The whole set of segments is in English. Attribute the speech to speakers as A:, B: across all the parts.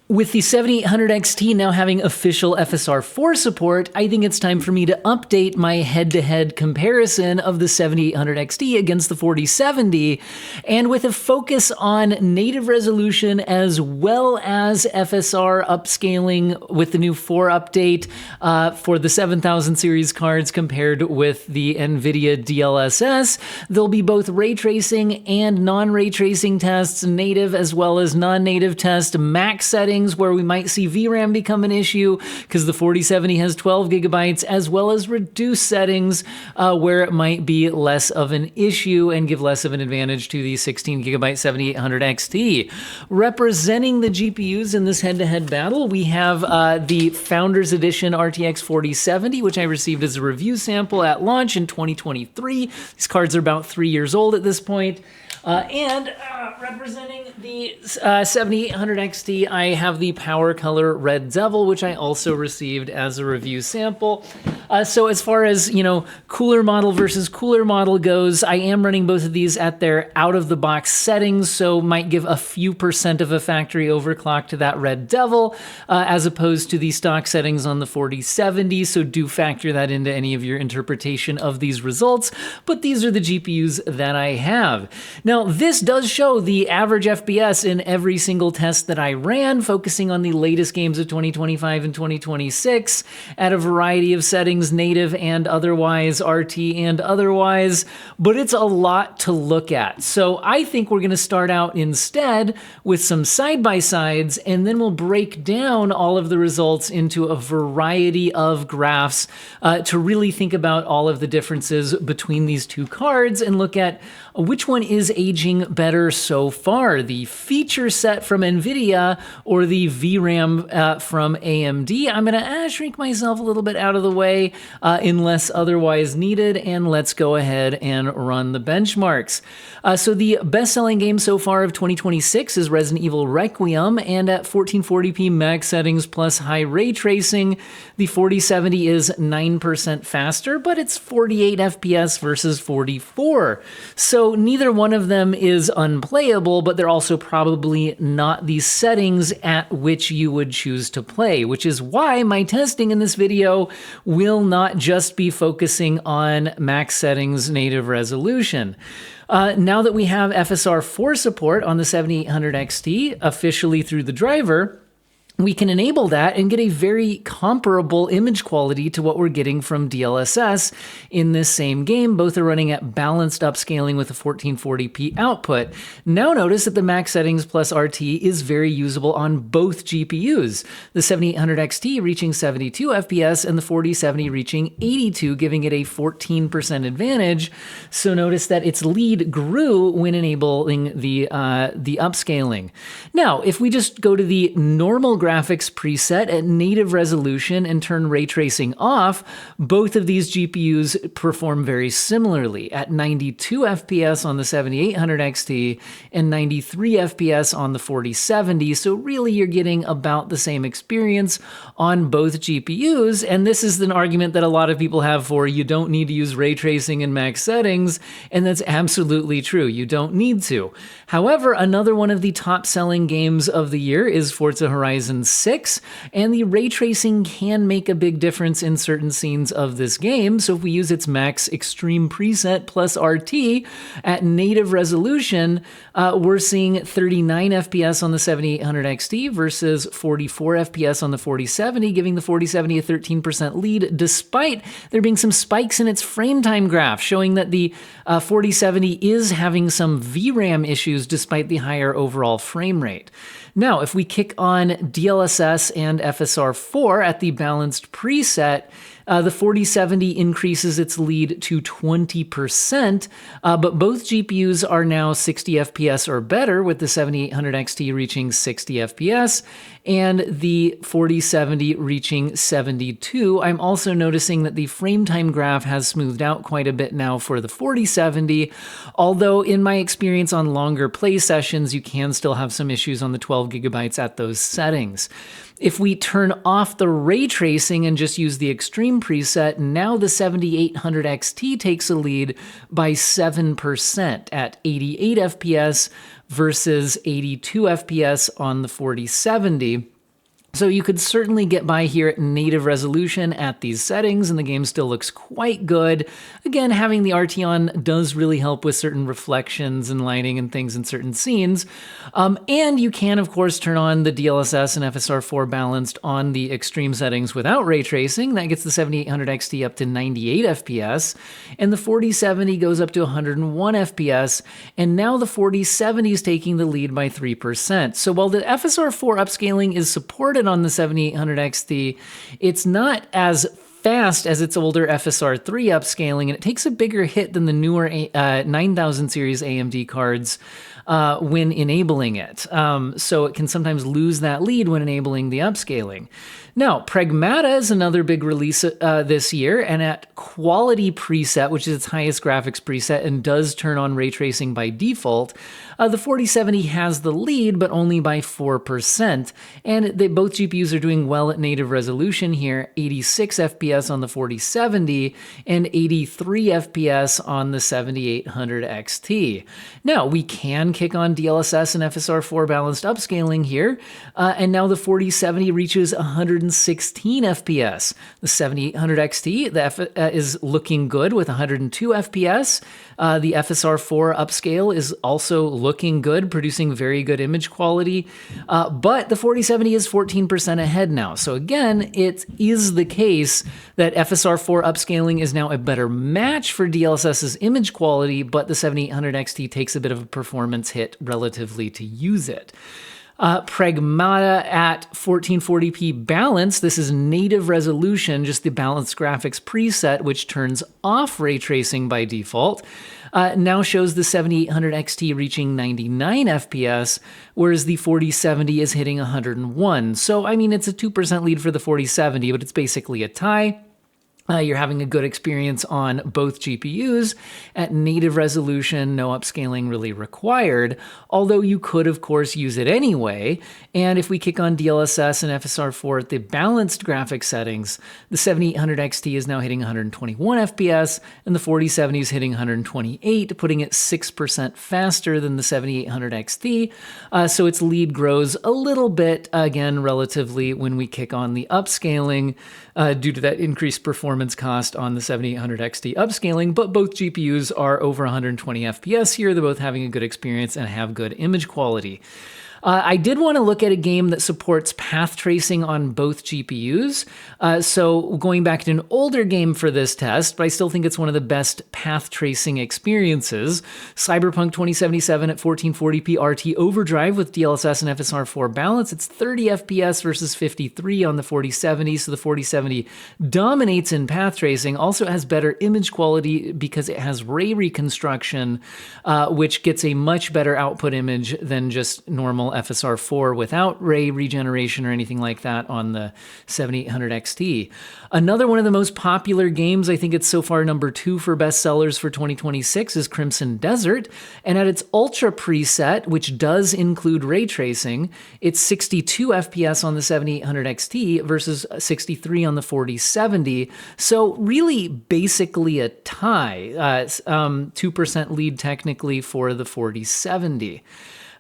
A: With the 7800 XT now having official FSR4 support, I think it's time for me to update my head-to-head comparison of the 7800 XT against the 4070, and with a focus on native resolution as well as FSR upscaling with the new 4 update for the 7000 series cards compared with the NVIDIA DLSS. There'll be both ray tracing and non-ray tracing tests, native as well as non-native test, max settings where we might see VRAM become an issue because the 4070 has 12 gigabytes, as well as reduced settings where it might be less of an issue and give less of an advantage to the 16 gigabyte 7800 XT. Representing the GPUs in this head-to-head battle, we have the Founders Edition RTX 4070, which I received as a review sample at launch in 2023. These cards are about 3 years old at this point. And representing the 7800 XT, I have the Power Color Red Devil, which I also received as a review sample. So as far as, cooler model versus cooler model goes, I am running both of these at their out-of-the-box settings, so might give a few % of a factory overclock to that Red Devil, as opposed to the stock settings on the 4070, so do factor that into any of your interpretation of these results, but these are the GPUs that I have. Now, this does show the average FPS in every single test that I ran, focusing on the latest games of 2025 and 2026 at a variety of settings, native and otherwise, RT and otherwise, but it's a lot to look at. So I think we're going to start out instead with some side-by-sides, and then we'll break down all of the results into a variety of graphs to really think about all of the differences between these two cards and look at which one is aging better so far, the feature set from NVIDIA or the VRAM from AMD. I'm going to shrink myself a little bit out of the way unless otherwise needed, and let's go ahead and run the benchmarks. So the best-selling game so far of 2026 is Resident Evil Requiem, and at 1440p max settings plus high ray tracing, the 4070 is 9% faster, but it's 48 FPS versus 44. So neither one of them is unplayable, but they're also probably not the settings at which you would choose to play, which is why my testing in this video will not just be focusing on max settings native resolution. Now that we have FSR4 support on the 7800 XT officially through the driver, we can enable that and get a very comparable image quality to what we're getting from DLSS in this same game. Both are running at balanced upscaling with a 1440p output. Now notice that the max settings plus RT is very usable on both GPUs. The 7800 XT reaching 72 FPS and the 4070 reaching 82, giving it a 14% advantage. So notice that its lead grew when enabling the upscaling. Now, if we just go to the normal graphics preset at native resolution and turn ray tracing off, both of these GPUs perform very similarly at 92 FPS on the 7800 XT and 93 FPS on the 4070. So really you're getting about the same experience on both GPUs. And this is an argument that a lot of people have for you don't need to use ray tracing in max settings. And that's absolutely true. You don't need to. However, another one of the top selling games of the year is Forza Horizon 6, and the ray tracing can make a big difference in certain scenes of this game. So if we use its max extreme preset plus RT at native resolution, we're seeing 39 FPS on the 7800 XT versus 44 FPS on the 4070, giving the 4070 a 13% lead, despite there being some spikes in its frame time graph, showing that the 4070 is having some VRAM issues despite the higher overall frame rate. Now, if we kick on DLSS and FSR4 at the balanced preset, the 4070 increases its lead to 20%, but both GPUs are now 60 FPS or better, with the 7800 XT reaching 60 FPS and the 4070 reaching 72. I'm also noticing that the frame time graph has smoothed out quite a bit now for the 4070, although in my experience on longer play sessions, you can still have some issues on the 12 gigabytes at those settings. If we turn off the ray tracing and just use the extreme preset, now the 7800 XT takes a lead by 7% at 88 FPS versus 82 FPS on the 4070. So you could certainly get by here at native resolution at these settings, and the game still looks quite good. Again, having the RT on does really help with certain reflections and lighting and things in certain scenes. And you can, of course, turn on the DLSS and FSR4 balanced on the extreme settings without ray tracing. That gets the 7800 XT up to 98 FPS, and the 4070 goes up to 101 FPS, and now the 4070 is taking the lead by 3%. So while the FSR4 upscaling is supported on the 7800 XT, it's not as fast as its older FSR3 upscaling, and it takes a bigger hit than the newer 9000 series AMD cards when enabling it. So it can sometimes lose that lead when enabling the upscaling. Now, Pragmata is another big release this year, and at quality preset, which is its highest graphics preset and does turn on ray tracing by default, the 4070 has the lead, but only by 4%. And both GPUs are doing well at native resolution here, 86 FPS on the 4070 and 83 FPS on the 7800 XT. Now, we can kick on DLSS and FSR4 balanced upscaling here, and now the 4070 reaches 116 FPS. The 7800 XT is looking good with 102 FPS. The FSR4 upscale is also looking good, producing very good image quality, but the 4070 is 14% ahead now. So again, it is the case that FSR4 upscaling is now a better match for DLSS's image quality, but the 7800 XT takes a bit of a performance hit relatively to use it. Pragmata at 1440p balance, this is native resolution, just the balanced graphics preset, which turns off ray tracing by default, now shows the 7800 XT reaching 99 FPS, whereas the 4070 is hitting 101. So, I mean, it's a 2% lead for the 4070, but it's basically a tie. You're having a good experience on both GPUs at native resolution, no upscaling really required, although you could, of course, use it anyway. And if we kick on DLSS and FSR4 at the balanced graphics settings, the 7800 XT is now hitting 121 FPS, and the 4070 is hitting 128, putting it 6% faster than the 7800 XT. So its lead grows a little bit, again, relatively, when we kick on the upscaling due to that increased performance cost on the 7800 XT upscaling, but both GPUs are over 120 FPS here. They're both having a good experience and have good image quality. I did want to look at a game that supports path tracing on both GPUs. So going back to an older game for this test, but I still think it's one of the best path tracing experiences. Cyberpunk 2077 at 1440p RT Overdrive with DLSS and FSR4 balance. It's 30 FPS versus 53 on the 4070. So the 4070 dominates in path tracing. Also has better image quality because it has ray reconstruction, which gets a much better output image than just normal FSR4 without ray regeneration or anything like that on the 7800 XT. Another one of the most popular games, I think it's so far number 2 for bestsellers for 2026, is Crimson Desert. And at its Ultra preset, which does include ray tracing, it's 62 FPS on the 7800 XT versus 63 on the 4070. So really basically a tie, 2% lead technically for the 4070.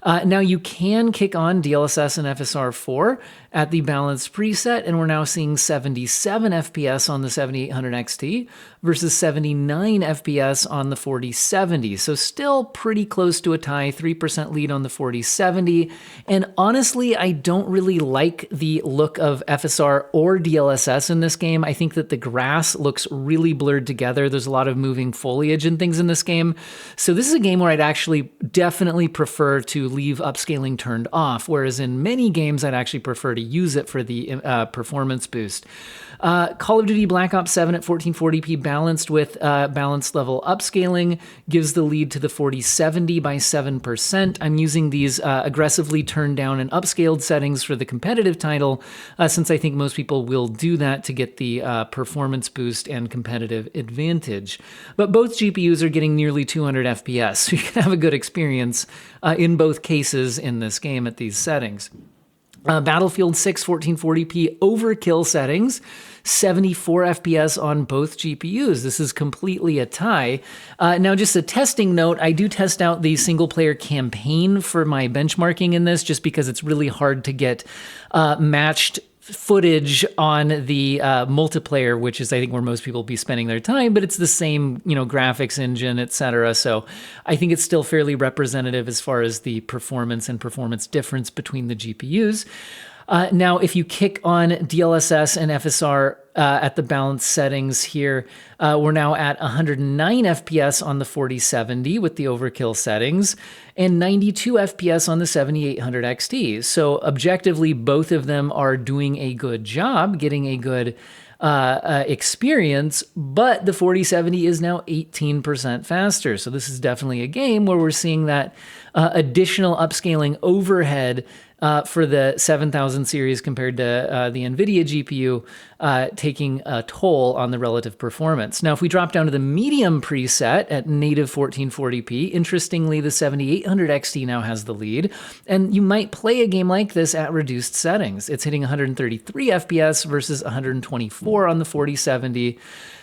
A: Now you can kick on DLSS and FSR4 at the balanced preset, and we're now seeing 77 FPS on the 7800 XT versus 79 FPS on the 4070. So still pretty close to a tie, 3% lead on the 4070. And honestly, I don't really like the look of FSR or DLSS in this game. I think that the grass looks really blurred together. There's a lot of moving foliage and things in this game. So this is a game where I'd actually definitely prefer to leave upscaling turned off, whereas in many games I'd actually prefer to use it for the performance boost. Call of Duty Black Ops 7 at 1440p balanced with balanced level upscaling gives the lead to the 4070 by 7%. I'm using these aggressively turned down and upscaled settings for the competitive title, since I think most people will do that to get the performance boost and competitive advantage. But both GPUs are getting nearly 200 FPS, so you can have a good experience in both cases in this game at these settings. Battlefield 6 1440p overkill settings, 74 FPS on both GPUs. This is completely a tie. Now, just a testing note, I do test out the single-player campaign for my benchmarking in this, just because it's really hard to get matched footage on the multiplayer, which is I think where most people will be spending their time, but it's the same, graphics engine, etc. So I think it's still fairly representative as far as the performance and performance difference between the GPUs. Now, if you kick on DLSS and FSR at the balance settings here, we're now at 109 FPS on the 4070 with the overkill settings and 92 FPS on the 7800 XT. So objectively, both of them are doing a good job, getting a good experience, but the 4070 is now 18% faster. So this is definitely a game where we're seeing that additional upscaling overhead for the 7000 series compared to the NVIDIA GPU taking a toll on the relative performance. Now, if we drop down to the medium preset at native 1440p, interestingly, the 7800 XT now has the lead, and you might play a game like this at reduced settings. It's hitting 133 FPS versus 124 on the 4070.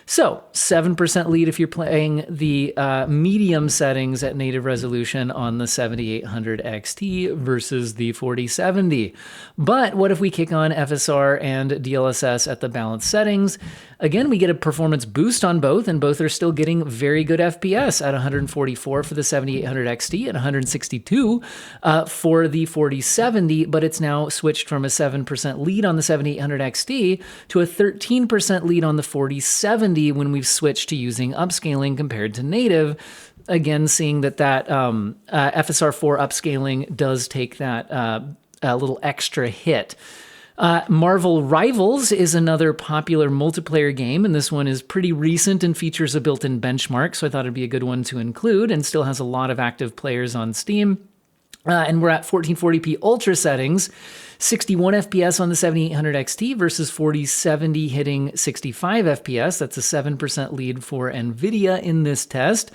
A: So 7% lead if you're playing the medium settings at native resolution on the 7800 XT versus the 4070. But what if we kick on FSR and DLSS at the balanced settings? Again, we get a performance boost on both, and both are still getting very good FPS at 144 for the 7800 XT and 162 for the 4070, but it's now switched from a 7% lead on the 7800 XT to a 13% lead on the 4070 when we've switched to using upscaling compared to native. Again, seeing that FSR4 upscaling does take that a little extra hit. Marvel Rivals is another popular multiplayer game, and this one is pretty recent and features a built-in benchmark, so I thought it'd be a good one to include, and still has a lot of active players on Steam. And we're at 1440p ultra settings, 61 FPS on the 7800 XT versus 4070 hitting 65 FPS. That's a 7% lead for NVIDIA in this test.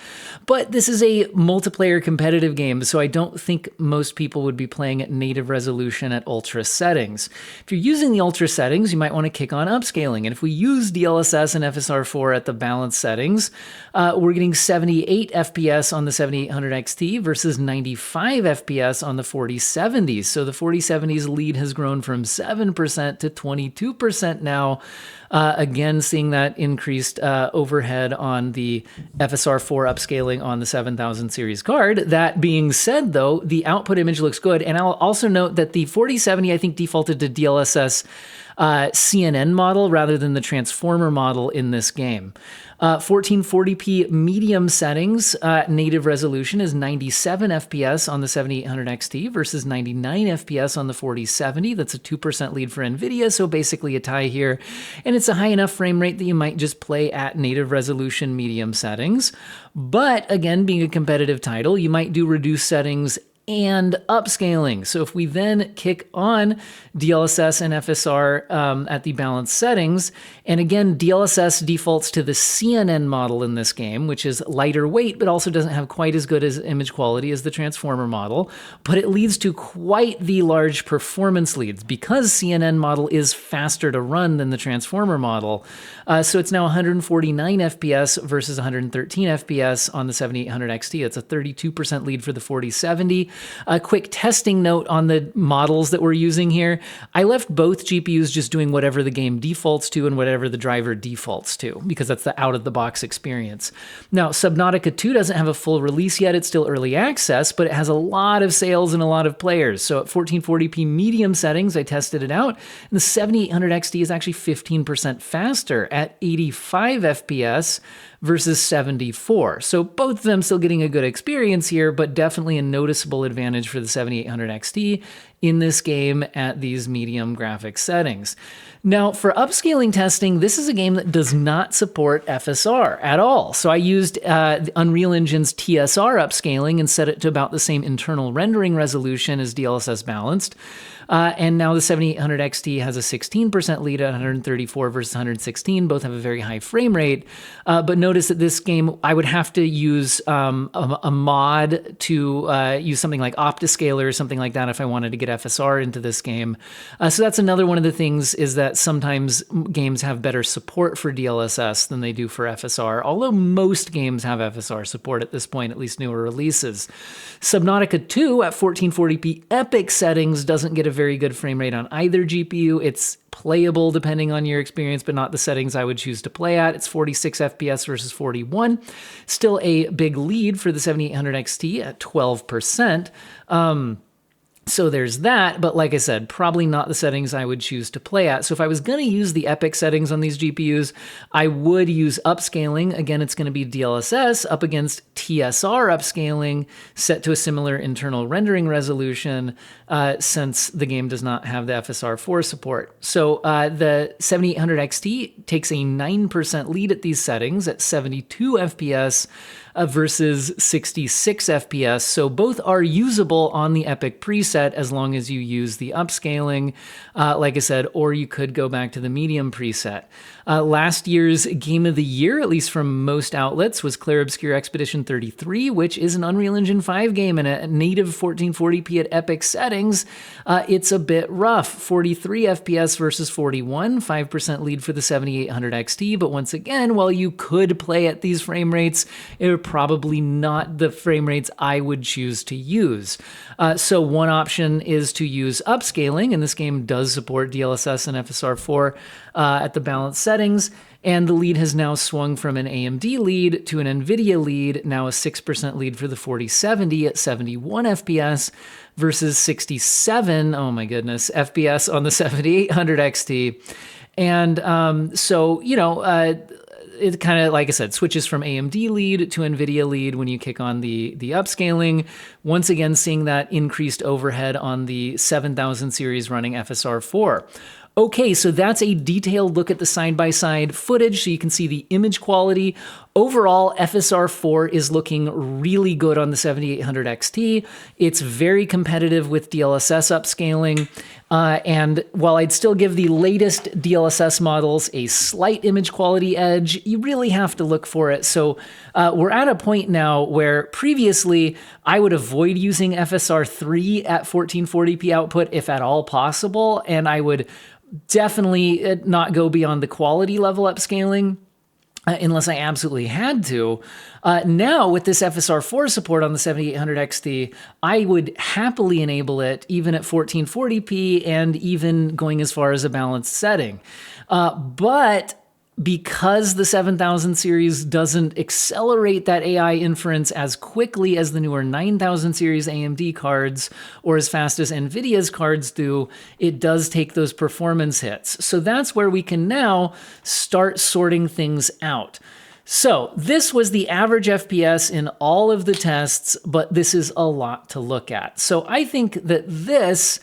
A: But this is a multiplayer competitive game, so I don't think most people would be playing at native resolution at ultra settings. If you're using the ultra settings, you might want to kick on upscaling. And if we use DLSS and FSR4 at the balance settings, we're getting 78 FPS on the 7800 XT versus 95 FPS on the 4070s. So the 4070's lead has grown from 7% to 22% now. Again, seeing that increased overhead on the FSR4 upscaling on the 7000 series card. That being said, though, the output image looks good. And I'll also note that the 4070, I think, defaulted to DLSS CNN model rather than the transformer model in this game. 1440p medium settings, native resolution is 97 FPS on the 7800 XT versus 99 FPS on the 4070. That's a 2% lead for NVIDIA, so basically a tie here. And it's a high enough frame rate that you might just play at native resolution medium settings. But again, being a competitive title, you might do reduced settings and upscaling. So if we then kick on DLSS and FSR at the balanced settings, and again, DLSS defaults to the CNN model in this game, which is lighter weight, but also doesn't have quite as good as image quality as the transformer model, but it leads to quite the large performance leads because CNN model is faster to run than the transformer model. So it's now 149 FPS versus 113 FPS on the 7800 XT. It's a 32% lead for the 4070. A quick testing note on the models that we're using here. I left both GPUs just doing whatever the game defaults to and whatever the driver defaults to, because that's the out-of-the-box experience. Now, Subnautica 2 doesn't have a full release yet. It's still early access, but it has a lot of sales and a lot of players. So at 1440p medium settings, I tested it out, and the 7800 XT is actually 15% faster at 85 FPS versus 74. So both of them still getting a good experience here, but definitely a noticeable advantage for the 7800 XT in this game at these medium graphics settings. Now, for upscaling testing, this is a game that does not support FSR at all. So I used Unreal Engine's TSR upscaling and set it to about the same internal rendering resolution as DLSS balanced. And now the 7800 XT has a 16% lead at 134 versus 116. Both have a very high frame rate. But notice that this game, I would have to use a mod to use something like Optiscale or something like that if I wanted to get get FSR into this game. So that's another one of the things, is that sometimes games have better support for DLSS than they do for FSR, although most games have FSR support at this point, at least newer releases. Subnautica 2 at 1440p epic settings doesn't get a very good frame rate on either GPU. It's playable depending on your experience, but not the settings I would choose to play at. It's 46 FPS versus 41. Still a big lead for the 7800 XT at 12%. So there's that, but like I said, probably not the settings I would choose to play at. So if I was going to use the epic settings on these GPUs, I would use upscaling. Again, it's going to be DLSS up against TSR upscaling, set to a similar internal rendering resolution, since the game does not have the FSR4 support. So the 7800 XT takes a 9% lead at these settings at 72 FPS versus 66 FPS. So both are usable on the Epic preset as long as you use the upscaling, like I said, or you could go back to the medium preset. Last year's Game of the Year, at least from most outlets, was Clair Obscur Expedition 33, which is an Unreal Engine 5 game and a native 1440p at Epic settings. It's a bit rough. 43 FPS versus 41, 5% lead for the 7800 XT. But once again, while you could play at these frame rates, it would probably not the frame rates I would choose to use. So one option is to use upscaling, and this game does support DLSS and FSR4 at the balanced settings, and the lead has now swung from an AMD lead to an NVIDIA lead, now a 6% lead for the 4070 at 71 FPS versus 67, oh my goodness, FPS on the 7800 XT. And so, you know, it kind of, like I said, switches from AMD lead to NVIDIA lead when you kick on the upscaling. Once again, seeing that increased overhead on the 7000 series running FSR4. Okay, so that's a detailed look at the side-by-side footage, so you can see the image quality. Overall, FSR4 is looking really good on the 7800 XT. It's very competitive with DLSS upscaling. And while I'd still give the latest DLSS models a slight image quality edge, you really have to look for it. So we're at a point now where previously I would avoid using FSR3 at 1440p output if at all possible, and I would definitely not go beyond the quality level upscaling unless I absolutely had to. Now, with this FSR4 support on the 7800 XT, I would happily enable it even at 1440p and even going as far as a balanced setting. But because the 7000 series doesn't accelerate that AI inference as quickly as the newer 9000 series AMD cards or as fast as NVIDIA's cards do, it does take those performance hits. So that's where we can now start sorting things out. So this was the average FPS in all of the tests, but this is a lot to look at. So I think that this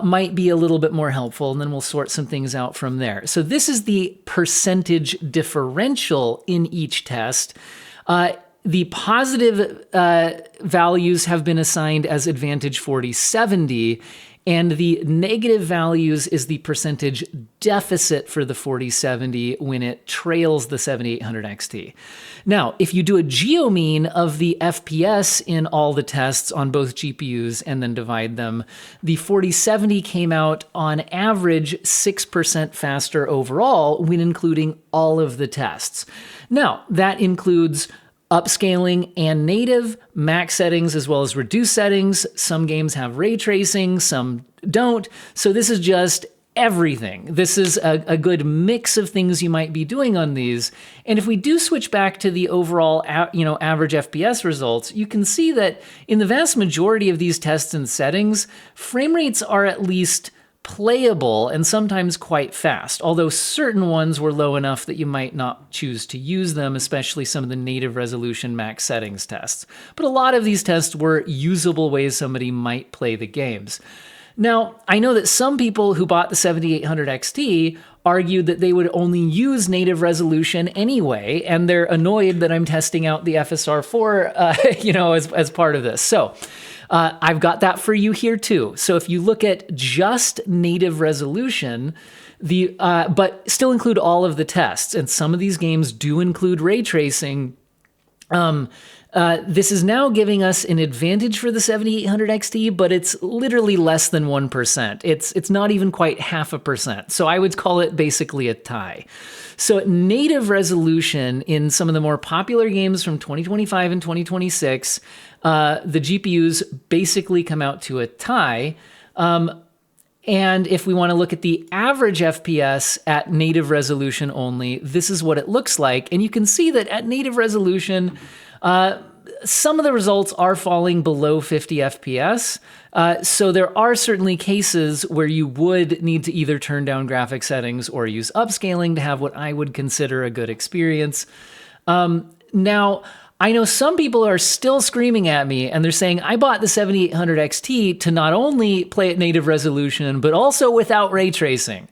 A: might be a little bit more helpful, and then we'll sort some things out from there. So this is the percentage differential in each test. The positive values have been assigned as advantage 4070, and the negative values is the percentage deficit for the 4070 when it trails the 7800 XT. Now, if you do a geomean of the FPS in all the tests on both GPUs and then divide them, the 4070 came out on average 6% faster overall when including all of the tests. Now, that includes upscaling and native, max settings as well as reduced settings. Some games have ray tracing, some don't. So this is just everything. This is a good mix of things you might be doing on these. And if we do switch back to the overall, average FPS results, you can see that in the vast majority of these tests and settings, frame rates are at least playable and sometimes quite fast, although certain ones were low enough that you might not choose to use them, especially some of the native resolution max settings tests. But a lot of these tests were usable ways somebody might play the games. Now, I know that some people who bought the 7800 XT argued that they would only use native resolution anyway, and they're annoyed that I'm testing out the FSR4, as part of this. So I've got that for you here too. So if you look at just native resolution, but still include all of the tests, and some of these games do include ray tracing, This is now giving us an advantage for the 7800 XT, but it's literally less than 1%. It's not even quite 0.5%. So I would call it basically a tie. So at native resolution in some of the more popular games from 2025 and 2026, the GPUs basically come out to a tie. And if we want to look at the average FPS at native resolution only, this is what it looks like. And you can see that at native resolution, some of the results are falling below 50 FPS. So there are certainly cases where you would need to either turn down graphic settings or use upscaling to have what I would consider a good experience. Now, I know some people are still screaming at me and they're saying, I bought the 7800 XT to not only play at native resolution, but also without ray tracing.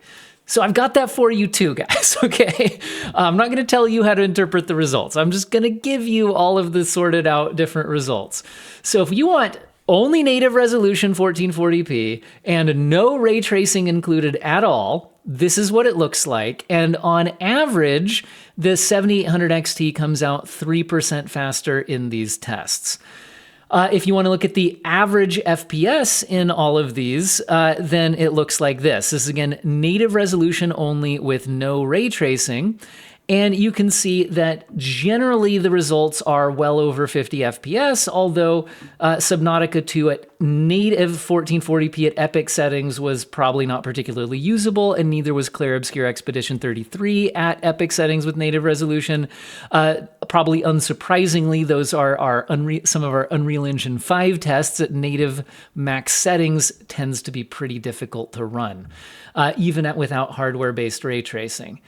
A: So I've got that for you too, guys, okay? I'm not gonna tell you how to interpret the results. I'm just gonna give you all of the sorted out different results. So if you want only native resolution 1440p and no ray tracing included at all, this is what it looks like. And on average, the 7800 XT comes out 3% faster in these tests. If you want to look at the average FPS in all of these, then it looks like this. This is, again, native resolution only with no ray tracing. And you can see that generally the results are well over 50 FPS, although Subnautica 2 at native 1440p at epic settings was probably not particularly usable, and neither was Clair Obscur Expedition 33 at epic settings with native resolution. Probably unsurprisingly, those are some of our Unreal Engine 5 tests at native max settings tends to be pretty difficult to run, even without hardware-based ray tracing.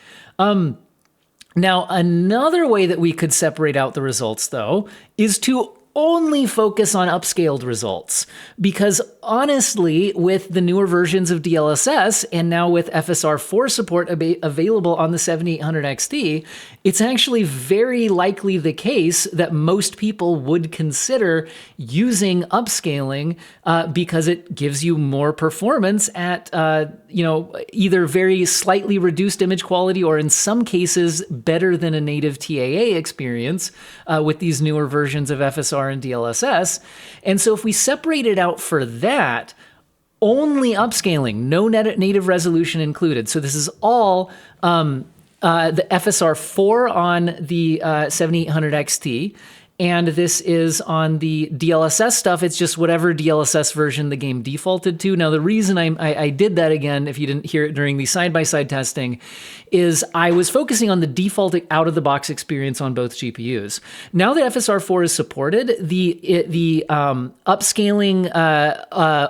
A: Now, another way that we could separate out the results, though, is to only focus on upscaled results. Because honestly, with the newer versions of DLSS and now with FSR4 support available on the 7800 XT, it's actually very likely the case that most people would consider using upscaling because it gives you more performance at either very slightly reduced image quality or in some cases better than a native TAA experience with these newer versions of FSR and DLSS. And so if we separate it out for that, only upscaling, no native resolution included. So this is all the FSR4 on the 7800 XT, and this is on the DLSS stuff. It's just whatever DLSS version the game defaulted to. Now, the reason I did that again, if you didn't hear it during the side-by-side testing, is I was focusing on the default out-of-the-box experience on both GPUs. Now that FSR4 is supported, the upscaling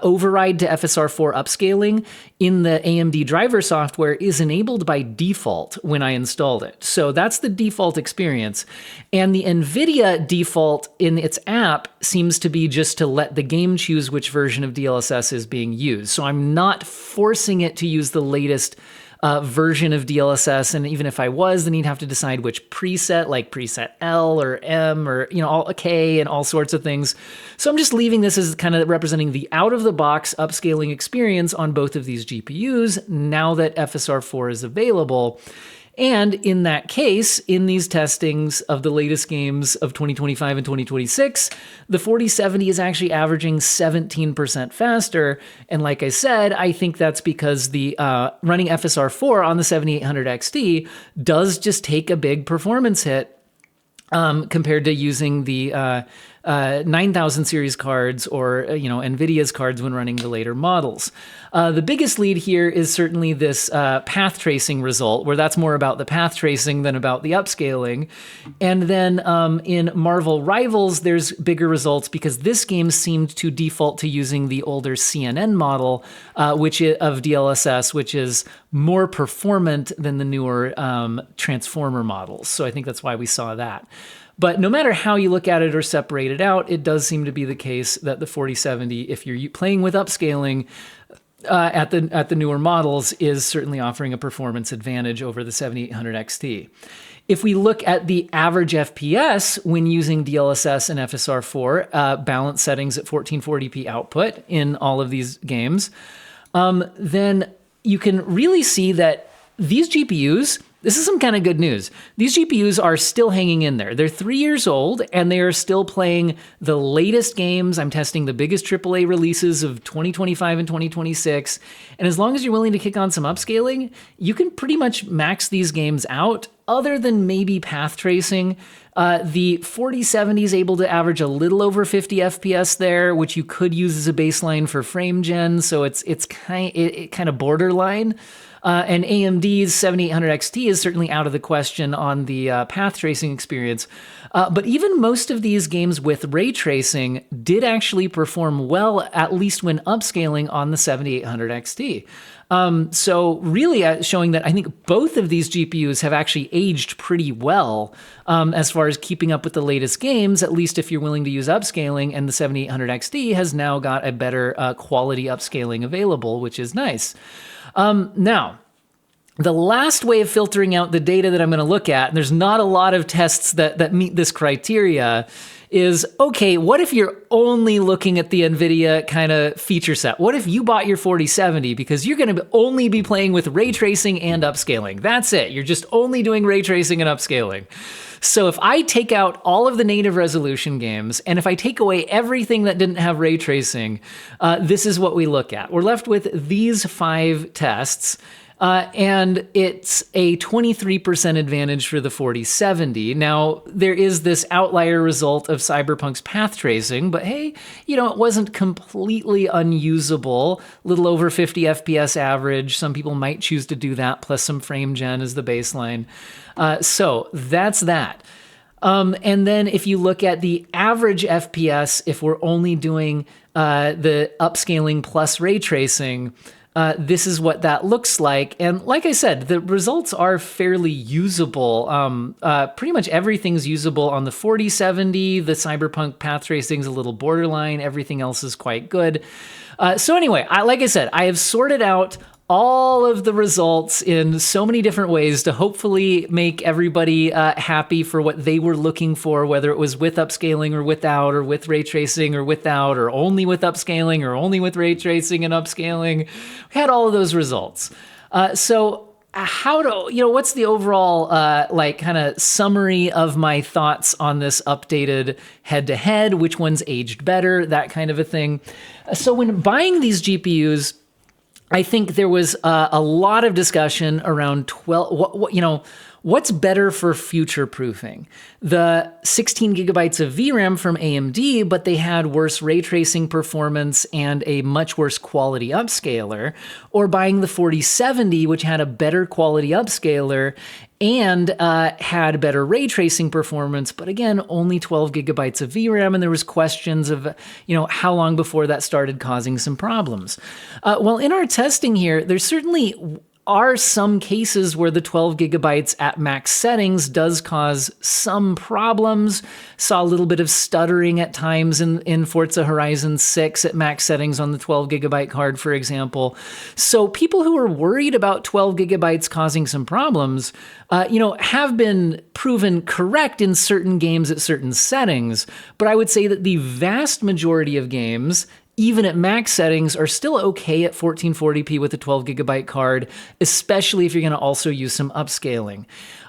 A: override to FSR4 upscaling in the AMD driver software is enabled by default when I installed it. So that's the default experience. And the NVIDIA default in its app seems to be just to let the game choose which version of DLSS is being used. So I'm not forcing it to use the latest version of DLSS, and even if I was, then you'd have to decide which preset, like preset L or M or all K and all sorts of things. So I'm just leaving this as kind of representing the out-of-the-box upscaling experience on both of these GPUs now that FSR4 is available. And in that case, in these testings of the latest games of 2025 and 2026, the 4070 is actually averaging 17% faster. And like I said, I think that's because the running FSR4 on the 7800 XT does just take a big performance hit compared to using the 9000 series cards or NVIDIA's cards when running the later models. The biggest lead here is certainly this path tracing result, where that's more about the path tracing than about the upscaling. And then in Marvel Rivals, there's bigger results because this game seemed to default to using the older CNN model of DLSS, which is more performant than the newer Transformer models. So I think that's why we saw that. But no matter how you look at it or separate it out, it does seem to be the case that the 4070, if you're playing with upscaling at the newer models, is certainly offering a performance advantage over the 7800 XT. If we look at the average FPS when using DLSS and FSR4 balance settings at 1440p output in all of these games, then you can really see that these GPUs This is some kind of good news. These GPUs are still hanging in there. They're 3 years old, and they are still playing the latest games. I'm testing the biggest AAA releases of 2025 and 2026. And as long as you're willing to kick on some upscaling, you can pretty much max these games out, other than maybe path tracing. The 4070 is able to average a little over 50 FPS there, which you could use as a baseline for frame gen, so it's kind of borderline. And AMD's 7800 XT is certainly out of the question on the path tracing experience. But even most of these games with ray tracing did actually perform well, at least when upscaling on the 7800 XT. So really showing that I think both of these GPUs have actually aged pretty well as far as keeping up with the latest games, at least if you're willing to use upscaling, and the 7800 XT has now got a better quality upscaling available, which is nice. Now, the last way of filtering out the data that I'm going to look at, and there's not a lot of tests that meet this criteria, is, okay, what if you're only looking at the NVIDIA kind of feature set? What if you bought your 4070 because you're going to only be playing with ray tracing and upscaling? That's it. You're just only doing ray tracing and upscaling. So if I take out all of the native resolution games, and if I take away everything that didn't have ray tracing, this is what we look at. We're left with these 5 tests. And it's a 23% advantage for the 4070. Now, there is this outlier result of Cyberpunk's path tracing, but hey, it wasn't completely unusable. Little over 50 FPS average. Some people might choose to do that, plus some frame gen as the baseline. So that's that. And then if you look at the average FPS, if we're only doing the upscaling plus ray tracing, this is what that looks like. And like I said, the results are fairly usable. Pretty much everything's usable on the 4070. The Cyberpunk path tracing's a little borderline. Everything else is quite good. So anyway, like I said, I have sorted out all of the results in so many different ways to hopefully make everybody happy for what they were looking for, whether it was with upscaling or without, or with ray tracing or without, or only with upscaling or only with ray tracing and upscaling. We had all of those results. So what's the overall kind of summary of my thoughts on this updated head-to-head, which one's aged better, that kind of a thing. So when buying these GPUs, I think there was a lot of discussion around what's better for future proofing. The 16 gigabytes of VRAM from AMD, but they had worse ray tracing performance and a much worse quality upscaler, or buying the 4070, which had a better quality upscaler and had better ray tracing performance, but again, only 12 gigabytes of VRAM, and there was questions of, how long before that started causing some problems. Well, in our testing here, there certainly are some cases where the 12 gigabytes at max settings does cause some problems. Saw a little bit of stuttering at times in Forza Horizon 6 at max settings on the 12 gigabyte card, for example. So people who are worried about 12 gigabytes causing some problems, have been proven correct in certain games at certain settings. But I would say that the vast majority of games, even at max settings, are still okay at 1440p with a 12 gigabyte card, especially if you're going to also use some upscaling.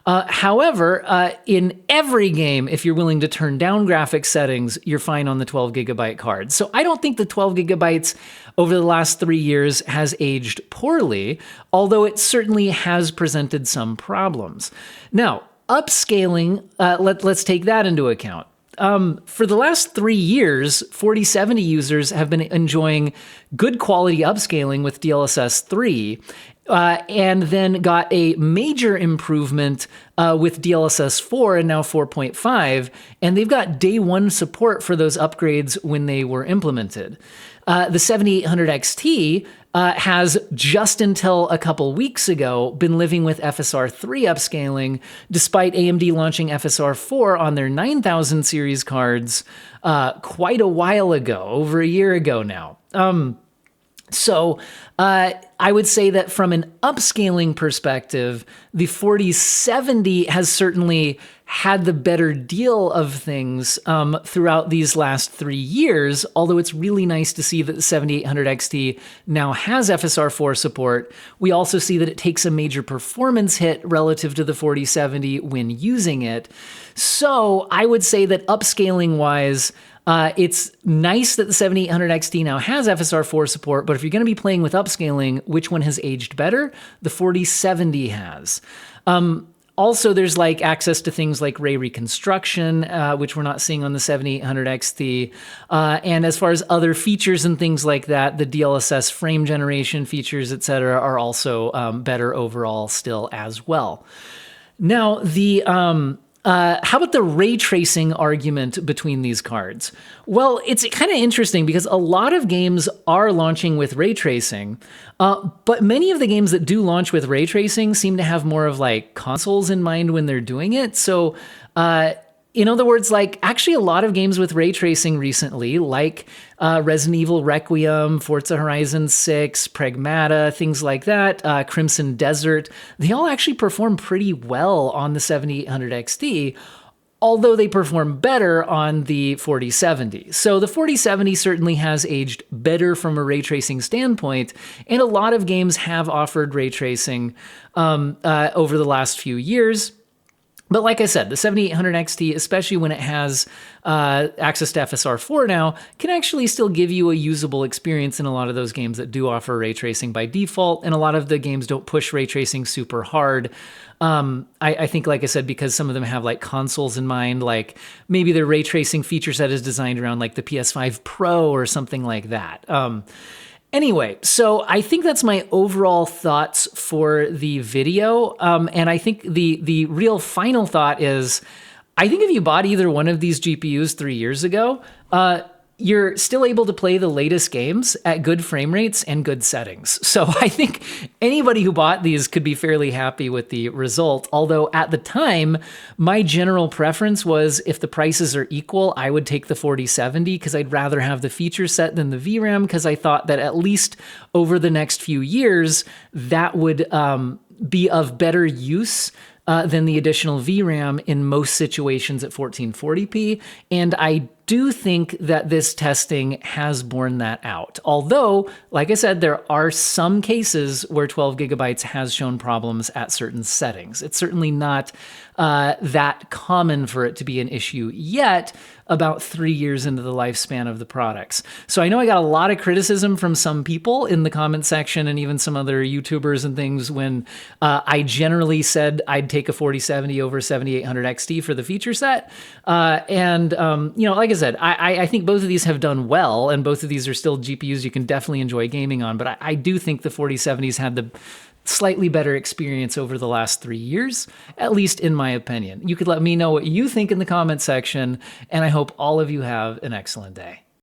A: However, in every game, if you're willing to turn down graphics settings, you're fine on the 12 gigabyte card. So I don't think the 12 gigabytes over the last 3 years has aged poorly, although it certainly has presented some problems. Now, upscaling, let's take that into account. For the last 3 years, 4070 users have been enjoying good quality upscaling with DLSS 3, and then got a major improvement with DLSS 4 and now 4.5, and they've got day one support for those upgrades when they were implemented. The 7800 XT has, just until a couple weeks ago, been living with FSR3 upscaling, despite AMD launching FSR4 on their 9000 series cards quite a while ago, over a year ago now. So I would say that from an upscaling perspective, the 4070 has certainly had the better deal of things throughout these last 3 years, although it's really nice to see that the 7800 XT now has FSR4 support. We also see that it takes a major performance hit relative to the 4070 when using it. So I would say that upscaling-wise, it's nice that the 7800 XT now has FSR4 support, but if you're going to be playing with upscaling, which one has aged better? The 4070 has. Also, there's like access to things like ray reconstruction, which we're not seeing on the 7800 XT. And as far as other features and things like that, the DLSS frame generation features, etc., are also better overall still as well. Now, how about the ray tracing argument between these cards? Well, it's kind of interesting because a lot of games are launching with ray tracing, but many of the games that do launch with ray tracing seem to have more of like consoles in mind when they're doing it. So, in other words, like actually a lot of games with ray tracing recently, like Resident Evil Requiem, Forza Horizon 6, Pragmata, things like that, Crimson Desert, they all actually perform pretty well on the 7800 XT, although they perform better on the 4070. So the 4070 certainly has aged better from a ray tracing standpoint, and a lot of games have offered ray tracing over the last few years. But like I said, the 7800 XT, especially when it has access to FSR4 now, can actually still give you a usable experience in a lot of those games that do offer ray tracing by default, and a lot of the games don't push ray tracing super hard. I think, like I said, because some of them have like consoles in mind, like maybe their ray tracing feature set is designed around like the PS5 Pro or something like that. Anyway, so I think that's my overall thoughts for the video. And I think the real final thought is, I think if you bought either one of these GPUs 3 years ago, you're still able to play the latest games at good frame rates and good settings. So I think anybody who bought these could be fairly happy with the result. Although at the time, my general preference was if the prices are equal, I would take the 4070 because I'd rather have the feature set than the VRAM, because I thought that at least over the next few years, that would be of better use than the additional VRAM in most situations at 1440p. And I do think that this testing has borne that out. Although, like I said, there are some cases where 12 gigabytes has shown problems at certain settings. It's certainly not that common for it to be an issue yet, about 3 years into the lifespan of the products. So I know I got a lot of criticism from some people in the comment section and even some other YouTubers and things when I generally said I'd take a 4070 over 7800 XT for the feature set. You know, like I said, I think both of these have done well, and both of these are still GPUs you can definitely enjoy gaming on, but I do think the 4070s had the slightly better experience over the last 3 years, at least in my opinion. You could let me know what you think in the comment section, and I hope all of you have an excellent day.